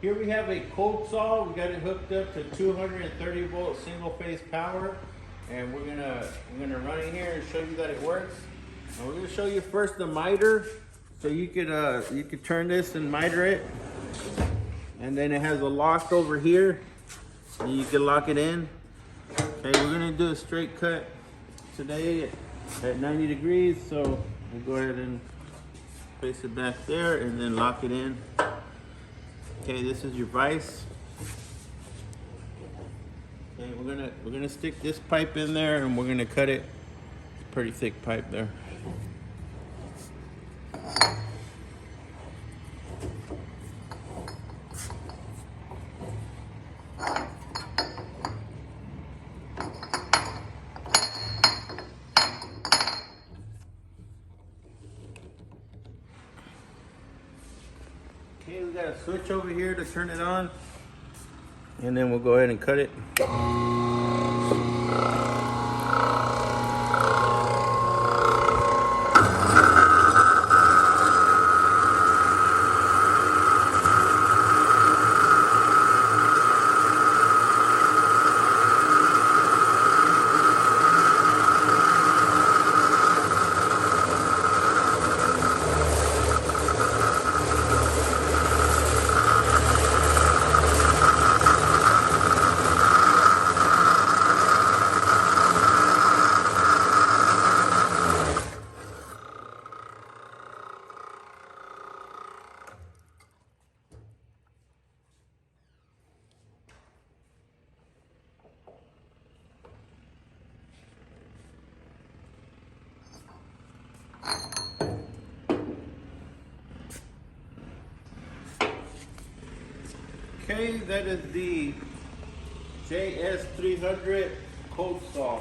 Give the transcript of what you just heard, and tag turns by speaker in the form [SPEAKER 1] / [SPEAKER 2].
[SPEAKER 1] Here we have a cold saw. We got it hooked up to 230 volt single phase power, and we're gonna run it here and show you that it works. And we're gonna show you first the miter, so you could turn this and miter it, and then it has a lock over here, and you can lock it in. Okay, we're gonna do a straight cut today at 90 degrees, so we'll go ahead and place it back there and then lock it in. Okay, this is your vise. Okay, we're gonna stick this pipe in there and we're gonna cut it. It's a pretty thick pipe there. Okay, we got a switch over here to turn it on, and then we'll go ahead and cut it. Okay, that is the JS300 cold saw.